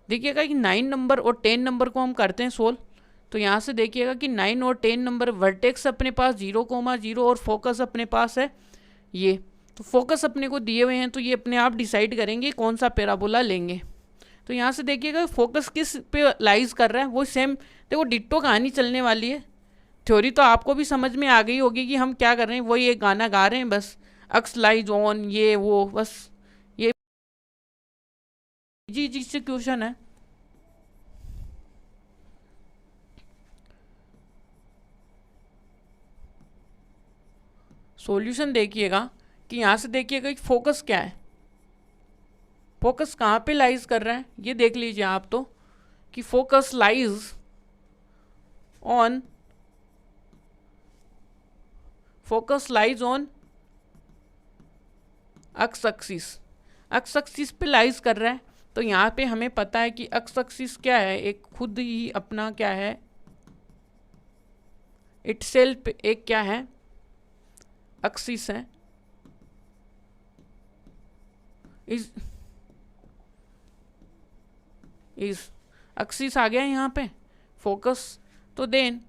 देखिएगा कि 9 नंबर और 10 नंबर को हम करते हैं सोल्व। तो यहाँ से देखिएगा कि 9 और 10 नंबर वर्टेक्स अपने पास 0,0 और फोकस अपने पास है ये। तो फोकस अपने को दिए हुए हैं, तो ये अपने आप डिसाइड करेंगे कौन सा पैराबोला लेंगे। तो यहाँ से देखिएगा फोकस किस पे लाइज कर रहा है, वो सेम देखो डिट्टो कहानी चलने वाली है। थ्योरी तो आपको भी समझ में आ गई होगी कि हम क्या कर रहे हैं, वही एक गाना गा रहे हैं बस, अक्स लाइज ऑन ये वो, बस ये जी जी से क्वेश्चन है। सॉल्यूशन देखिएगा कि यहाँ से देखिएगा कि फोकस क्या है, फोकस कहाँ पे लाइज कर रहा है, ये देख लीजिए आप तो कि focus lies on, focus lies on x axis, x axis पे लाइज कर रहा है। तो यहाँ पे हमें पता है कि एक्स एक्सिस क्या है, एक खुद ही अपना क्या है, इटसेल्फ एक क्या है एक्सिस है, इस एक्सिस आ गया यहाँ पे फोकस। तो देन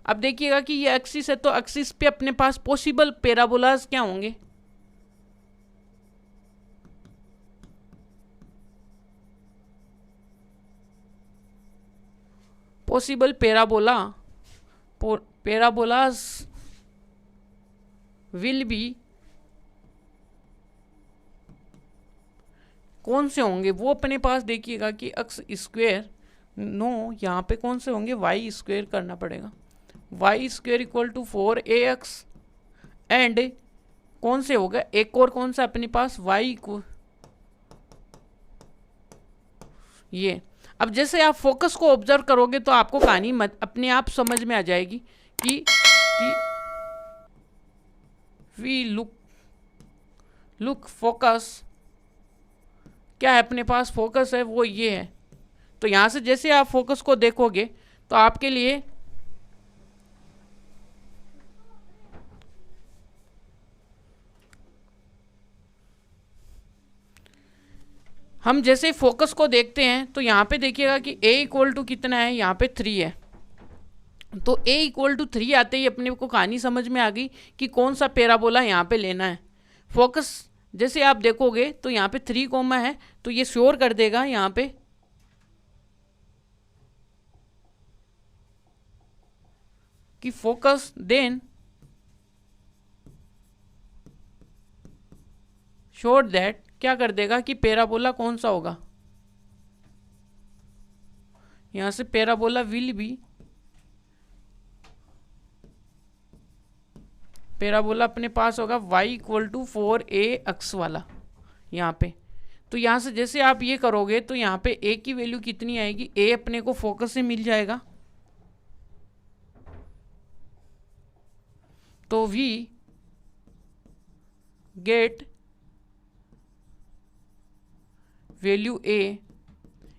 अब देखिएगा कि ये एक्सिस है, तो एक्सिस पे अपने पास पॉसिबल पैराबोलास क्या होंगे, पॉसिबल पैराबोलास विल बी, कौन से होंगे वो अपने पास देखिएगा कि एक्स स्क्वेयर, नो यहाँ पे कौन से होंगे, वाई स्क्वेयर करना पड़ेगा, Y square equal to 4ax and कौन से होगा एक और कौन सा अपने पास वाई को ये। अब जैसे आप फोकस को ऑब्जर्व करोगे तो आपको कहानी अपने आप समझ में आ जाएगी कि वी लुक फोकस क्या है अपने पास, फोकस है वो ये है। तो यहाँ से जैसे आप फोकस को देखोगे तो आपके लिए हम जैसे फोकस को देखते हैं तो यहाँ पे देखिएगा कि a इक्वल टू कितना है, यहाँ पे 3 है। तो a इक्वल टू 3 आते ही अपने को कहानी समझ में आ गई कि कौन सा पैराबोला यहाँ पे लेना है। फोकस जैसे आप देखोगे तो यहाँ पे 3 कोमा है, तो ये श्योर कर देगा यहाँ पे कि फोकस देन श्योर दैट क्या कर देगा कि पैराबोला कौन सा होगा, यहां से पैराबोला विल बी, पैराबोला अपने पास होगा y इक्वल टू 4ax वाला यहाँ पे। तो यहाँ से जैसे आप ये करोगे तो यहाँ पे a की वैल्यू कितनी आएगी, a अपने को फोकस से मिल जाएगा, तो v get value a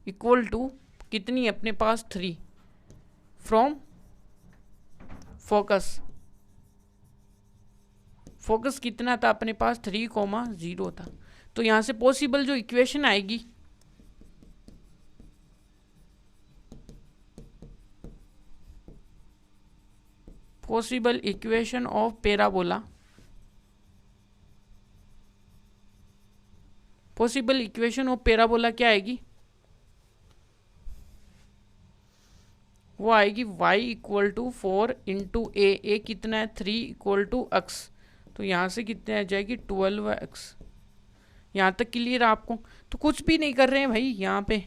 equal to कितनी अपने पास 3 फ्रॉम फोकस, फोकस कितना था अपने पास 3,0 था। तो यहाँ से पॉसिबल जो इक्वेशन आएगी possible equation of parabola, possible equation of parabola क्या आएगी, वो आएगी y इक्वल टू 4 इंटू ए कितना है 3 इक्वल टू x। तो यहाँ से कितने आ जाएगी 12x। यहाँ तक क्लियर आपको। तो कुछ भी नहीं कर रहे हैं भाई, यहाँ पे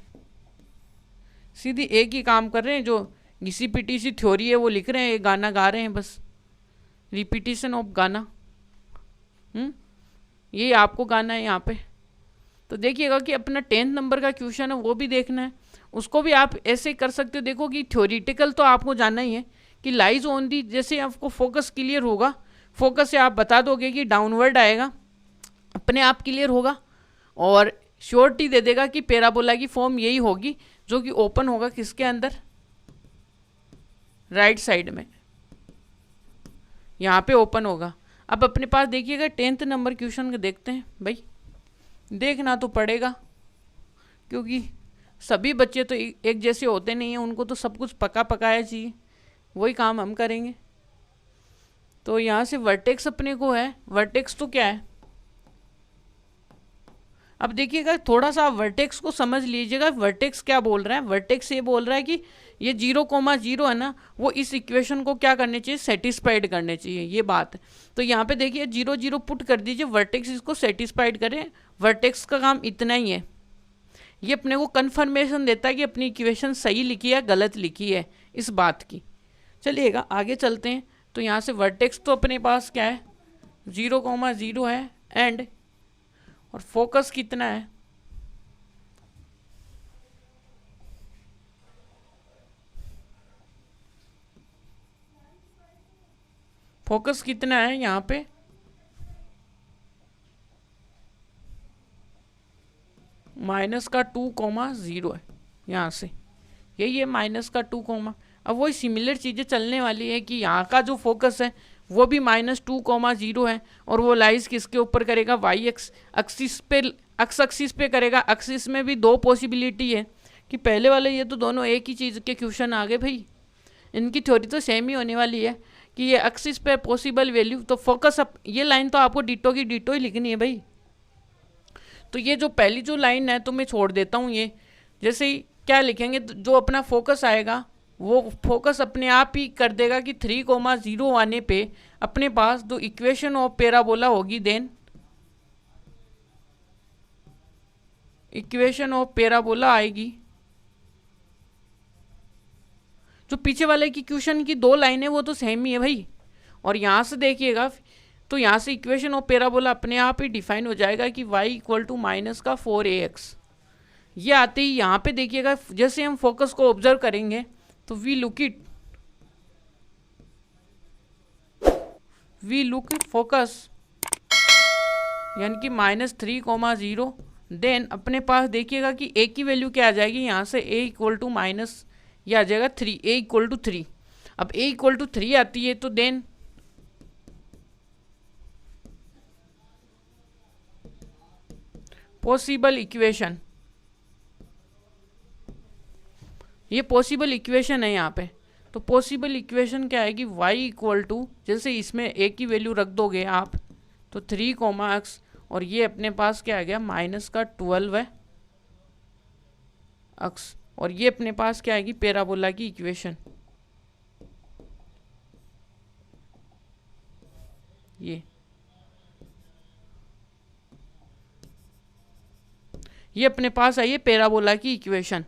सीधी एक ही काम कर रहे हैं, जो घिसी पिटी सी थ्योरी है वो लिख रहे हैं, एक गाना गा रहे हैं बस, रिपीटिशन ऑफ गाना। ये आपको गाना है यहाँ पे। तो देखिएगा कि अपना 10th नंबर का क्वेश्चन है वो भी देखना है, उसको भी आप ऐसे कर सकते हो। देखो कि थ्योरिटिकल तो आपको जानना ही है कि लाइज ऑन दी, जैसे आपको फोकस क्लियर होगा, फोकस से आप बता दोगे कि डाउनवर्ड आएगा, अपने आप क्लियर होगा और श्योरिटी दे देगा कि पैराबोला की फॉर्म यही होगी जो कि ओपन होगा किसके अंदर, राइट साइड में, यहाँ पे ओपन होगा। अब अपने पास देखिएगा 10th नंबर क्वेश्चन को देखते हैं भाई, देखना तो पड़ेगा क्योंकि सभी बच्चे तो एक जैसे होते नहीं हैं, उनको तो सब कुछ पका पकाया चाहिए। वही काम हम करेंगे। तो यहाँ से वर्टेक्स अपने को है, वर्टेक्स तो क्या है, अब देखिएगा थोड़ा सा वर्टेक्स को समझ लीजिएगा। वर्टेक्स क्या बोल रहा है, वर्टेक्स ये बोल रहा है कि ये 0,0 है ना, वो इस इक्वेशन को क्या करने चाहिए, सेटिस्फाइड करने चाहिए, ये बात है। तो यहाँ पे देखिए 0 0 पुट कर दीजिए, वर्टेक्स इसको सेटिस्फाइड करे। वर्टेक्स का काम इतना ही है, ये अपने को कन्फर्मेशन देता है कि अपनी इक्वेशन सही लिखी है गलत लिखी है इस बात की। चलिएगा आगे चलते हैं। तो यहाँ से वर्टेक्स तो अपने पास क्या है, 0,0 है, एंड और फोकस कितना है, फोकस कितना है यहाँ पे, -2,0 है यहाँ से, यही है -2, अब वही सिमिलर चीज़ें चलने वाली है कि यहाँ का जो फोकस है वो भी -2,0 है, और वो लाइज किसके ऊपर करेगा, वाई एक्सिस पे, एक्सिस पे करेगा। एक्सिस में भी दो पॉसिबिलिटी है कि पहले वाले, ये तो दोनों एक ही चीज़ के क्वेश्चन आ गए भाई, इनकी थ्योरी तो सेम ही होने वाली है कि ये एक्सिस पे पॉसिबल वैल्यू, तो फोकस अप, ये लाइन तो आपको डिटो की डिटो ही लिखनी है भाई। तो ये जो पहली जो लाइन है तो मैं छोड़ देता हूँ, ये जैसे ही क्या लिखेंगे, जो अपना फोकस आएगा वो फोकस अपने आप ही कर देगा कि 3,0 आने पे अपने पास जो इक्वेशन ऑफ पैराबोला होगी, देन इक्वेशन ऑफ पैराबोला आएगी। जो पीछे वाले की इक्वेशन की दो लाइनें वो तो सेम ही है भाई, और यहाँ से देखिएगा तो यहाँ से इक्वेशन ऑफ पैराबोला अपने आप ही डिफाइन हो जाएगा कि y इक्वल टू -4ax। ये आते ही यहाँ पे देखिएगा, जैसे हम फोकस को ऑब्जर्व करेंगे तो वी लुक इट फोकस, यानी कि -3,0, देन अपने पास देखिएगा कि a की वैल्यू क्या आ जाएगी, यहाँ से a इक्वल टू माइनस, ये आ जाएगा 3, a इक्वल टू 3। अब a इक्वल टू 3 आती है तो देन पॉसिबल इक्वेशन, ये पॉसिबल इक्वेशन है यहाँ पे। तो पॉसिबल इक्वेशन क्या है कि y इक्वल टू, जैसे इसमें a की वैल्यू रख दोगे आप तो 3,x, और ये अपने पास क्या आ गया, -12 है x, और ये अपने पास क्या आएगी, पैराबोला की इक्वेशन। ये अपने पास आई है पैराबोला की इक्वेशन।